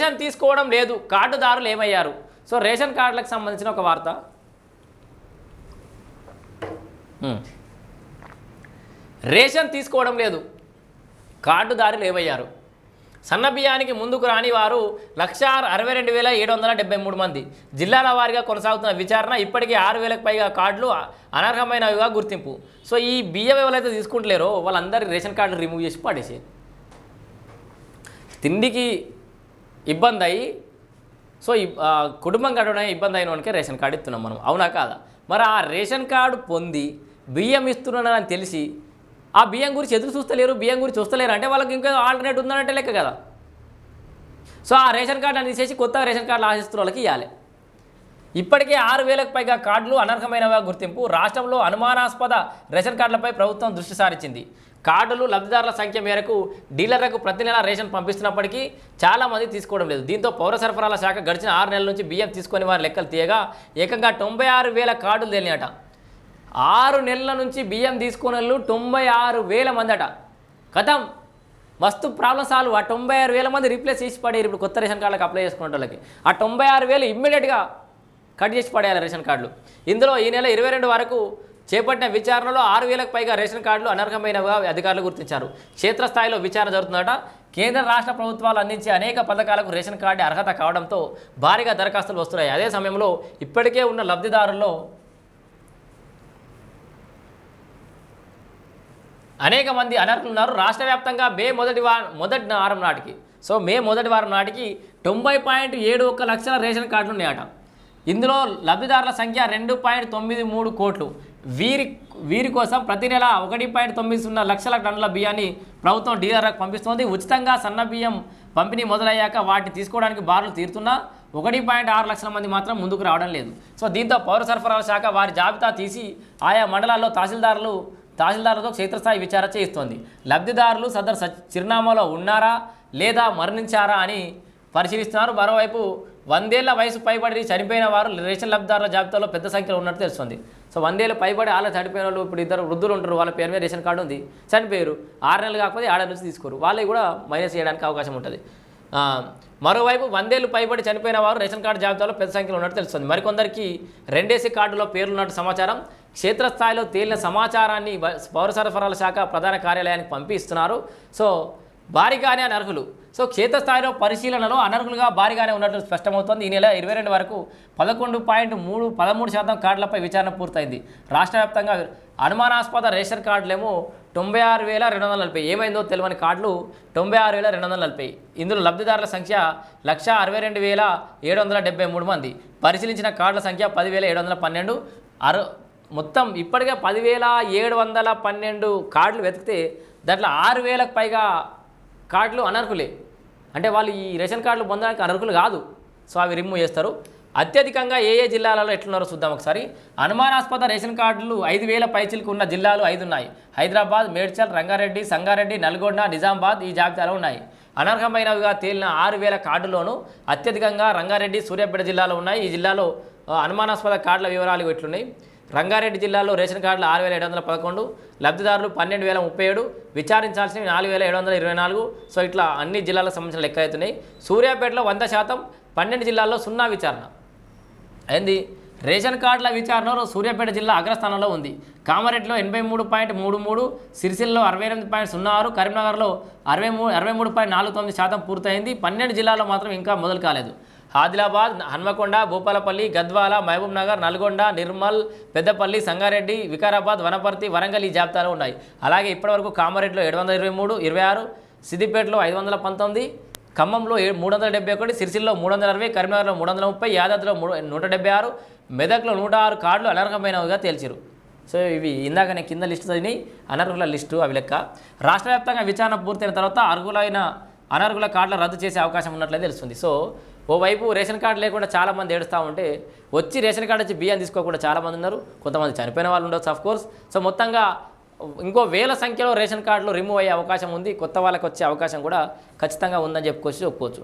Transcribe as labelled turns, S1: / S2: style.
S1: Ration తీసుకోవడం లేదు, కార్డుదారులు ఏమయ్యారు? సో రేషన్ కార్డులకు సంబంధించిన ఒక వార్త. రేషన్ తీసుకోవడం లేదు, కార్డుదారులు ఏమయ్యారు? సన్న బియ్యానికి ముందుకు రాని వారు 1,62,773 మంది. జిల్లాల వారీగా కొనసాగుతున్న విచారణ ఇప్పటికీ 6,000కు పైగా కార్డులు అనర్హమైనవిగా గుర్తింపు. సో ఈ బియ్యం ఎవరైతే తీసుకుంటలేరో వాళ్ళందరి రేషన్ కార్డులు రిమూవ్ చేసి పడేసి తిండికి ఇబ్బంది అయ్యి సో కుటుంబం గడవడానికి ఇబ్బంది అయిన వానికే రేషన్ కార్డు ఇస్తున్నాం మనం, అవునా కాదా? మరి ఆ రేషన్ కార్డు పొంది బియ్యం ఇస్తున్నానని తెలిసి ఆ బియ్యం గురించి ఎదురు చూస్తలేరు, బియ్యం గురించి చూస్తలేరు అంటే వాళ్ళకి ఇంకా ఆల్టర్నేట్ ఉందనంటే లెక్క కదా. సో ఆ రేషన్ కార్డు తీసేసి కొత్త రేషన్ కార్డులు ఆశిస్తున్న వాళ్ళకి ఇవ్వాలి. ఇప్పటికే 6,000కు పైగా కార్డులు అనర్హమైనవిగా గుర్తింపు. రాష్ట్రంలో అనుమానాస్పద రేషన్ కార్డులపై ప్రభుత్వం దృష్టి సారించింది. కార్డులు లబ్ధిదారుల సంఖ్య మేరకు డీలర్లకు ప్రతి నెల రేషన్ పంపిస్తున్నప్పటికీ చాలామంది తీసుకోవడం లేదు. దీంతో పౌర సరఫరాల శాఖ గడిచిన 6 నెలల నుంచి బియ్యం తీసుకొని వారి లెక్కలు తీయగా ఏకంగా 96,000 కార్డులు తేలినట. 6 నెలల నుంచి బియ్యం తీసుకునే వాళ్ళు 96,000 మంది అట. కథం మస్తు ప్రాబ్లమ్ సాల్వ్. ఆ 96,000 మంది రీప్లేస్ చేసి పడేరు ఇప్పుడు కొత్త రేషన్ కార్డులకు అప్లై చేసుకునే వాళ్ళకి. ఆ 96,000 ఇమ్మీడియట్గా కట్ చేసి పడేయాలి రేషన్ కార్డులు. ఇందులో ఈ నెల 22 వరకు చేపట్టిన విచారణలో 6,000కు పైగా రేషన్ కార్డులు అనర్హమైనవిగా అధికారులు గుర్తించారు. క్షేత్రస్థాయిలో విచారణ జరుగుతుందట. కేంద్ర రాష్ట్ర ప్రభుత్వాలు అందించే అనేక పథకాలకు రేషన్ కార్డు అర్హత కావడంతో భారీగా దరఖాస్తులు వస్తున్నాయి. అదే సమయంలో ఇప్పటికే ఉన్న లబ్ధిదారుల్లో అనేక మంది అనర్హులు ఉన్నారు. రాష్ట్ర వ్యాప్తంగా మే మొదటి వారం నాటికి 90.71 లక్షల రేషన్ కార్డులు ఉన్నాయట. ఇందులో లబ్ధిదారుల సంఖ్య 2.93 కోట్లు. వీరి కోసం ప్రతి నెల 1.90 లక్షల టన్నుల బియ్యాన్ని ప్రభుత్వం డీలర్లకు పంపిస్తోంది. ఉచితంగా సన్న బియ్యం పంపిణీ మొదలయ్యాక వాటిని తీసుకోవడానికి బారులు తీరుతున్నా 1.6 లక్షల మంది మాత్రం ముందుకు రావడం లేదు. సో దీంతో పౌర సరఫరాల శాఖ వారి జాబితా తీసి ఆయా మండలాల్లో తహసీల్దారులతో క్షేత్రస్థాయి విచారణ చేయిస్తోంది. లబ్ధిదారులు సదరు చిరునామాలో ఉన్నారా లేదా మరణించారా అని పరిశీలిస్తున్నారు. మరోవైపు 100 ఏళ్ల వయసు పైబడి చనిపోయిన వారు రేషన్ లబ్ధిదారుల జాబితాలో పెద్ద సంఖ్యలో ఉన్నట్టు తెలుస్తుంది. సో 100 ఏళ్ళు పైబడి అలా చనిపోయిన వాళ్ళు ఇప్పుడు ఇద్దరు వృద్ధులు ఉంటారు, వాళ్ళ పేరు మీద రేషన్ కార్డు ఉంది, చనిపోయారు, 6 నెలలు కాకపోతే 7 నుంచి తీసుకోరు, వాళ్ళకి కూడా మైనస్ చేయడానికి అవకాశం ఉంటుంది. మరోవైపు 100 ఏళ్ళు పైబడి చనిపోయిన వారు రేషన్ కార్డు జాబితాలో పెద్ద సంఖ్యలో ఉన్నట్టు తెలుస్తుంది. మరికొందరికి రెండేసి కార్డులో పేర్లు ఉన్నట్టు సమాచారం. క్షేత్రస్థాయిలో తేలిన సమాచారాన్ని పౌర సరఫరాల శాఖ ప్రధాన కార్యాలయానికి పంపిస్తున్నారు. సో భారీగానే అనర్హులు. సో క్షేత్రస్థాయిలో పరిశీలనలో అనర్హులుగా భారీగానే ఉన్నట్లు స్పష్టమవుతోంది. ఈ నెల 22 వరకు 11.13% కార్డులపై విచారణ పూర్తయింది. రాష్ట్ర వ్యాప్తంగా అనుమానాస్పద రేషన్ కార్డులేమో 96,240. ఏమైందో తెలియని కార్డులు 96,240. ఇందులో లబ్ధిదారుల సంఖ్య 162,773 మంది. పరిశీలించిన కార్డుల సంఖ్య 10,712. మొత్తం ఇప్పటికే 10,712 కార్డులు వెతికితే దాంట్లో 6,000కు పైగా కార్డులు అనర్హులే. అంటే వాళ్ళు ఈ రేషన్ కార్డులు పొందడానికి అనర్హులు కాదు. సో అవి రిమూవ్ చేస్తారు. అత్యధికంగా ఏ జిల్లాలలో ఎట్లున్నారో చూద్దాం ఒకసారి. అనుమానాస్పద రేషన్ కార్డులు 5,000 పైచిలకు ఉన్న జిల్లాలు 5 ఉన్నాయి. హైదరాబాద్, మేడ్చల్, రంగారెడ్డి, సంగారెడ్డి, నల్గొండ, నిజామాబాద్ ఈ జాబితాలో ఉన్నాయి. అనర్హమైనవిగా తేలిన 6,000 కార్డుల్లోనూ అత్యధికంగా రంగారెడ్డి, సూర్యాపేట జిల్లాలో ఉన్నాయి. ఈ జిల్లాలో అనుమానాస్పద కార్డుల వివరాలు ఎట్లున్నాయి? రంగారెడ్డి జిల్లాలో రేషన్ కార్డులు 6,711, లబ్ధిదారులు 12,037, విచారించాల్సినవి 4,724. సో ఇట్లా అన్ని జిల్లాలకు సంబంధించిన లెక్క అవుతున్నాయి. సూర్యాపేటలో 100%, 12 జిల్లాల్లో 0 విచారణ అయింది. రేషన్ కార్డుల విచారణలో సూర్యాపేట జిల్లా అగ్రస్థానంలో ఉంది. కామారెడ్డిలో 83.33, సిరిసిల్లో 68.06, కరీంనగర్లో 63.49% పూర్తయింది. 12 జిల్లాల్లో మాత్రం ఇంకా మొదలు కాలేదు. ఆదిలాబాద్, హన్మకొండ, భూపాలపల్లి, గద్వాల, మహబూబ్ నగర్, నల్గొండ, నిర్మల్, పెద్దపల్లి, సంగారెడ్డి, వికారాబాద్, వనపర్తి, వరంగల్ ఈ జాబితాలో ఉన్నాయి. అలాగే ఇప్పటివరకు కామారెడ్డిలో 723, 26, సిద్దిపేటలో 519, ఖమ్మంలో 371, సిరిసిల్లో 360, కరీంనగర్లో 330, యాదాద్రిలో 176, మెదక్లో 106 కార్డులు అనర్హమైనవిగా తేల్చారు. సో ఇవి ఇందాక నేను కింద లిస్టు చదివి అనర్హుల లిస్టు అవి లెక్క. రాష్ట్ర వ్యాప్తంగా విచారణ పూర్తయిన తర్వాత అనర్హుల కార్డులు రద్దు చేసే అవకాశం ఉన్నట్లయితే తెలుస్తుంది. సో ఓవైపు రేషన్ కార్డు లేకుండా చాలామంది ఏడుస్తూ ఉంటే వచ్చి రేషన్ కార్డు వచ్చి బియ్యం తీసుకోకుండా చాలామంది ఉన్నారు. కొంతమంది చనిపోయిన వాళ్ళు ఉండొచ్చు అఫ్కోర్స్. సో మొత్తంగా ఇంకో 1000 సంఖ్యలో రేషన్ కార్డులు రిమూవ్ అయ్యే అవకాశం ఉంది. కొత్త వాళ్ళకి వచ్చే అవకాశం కూడా ఖచ్చితంగా ఉందని చెప్పుకోవచ్చు.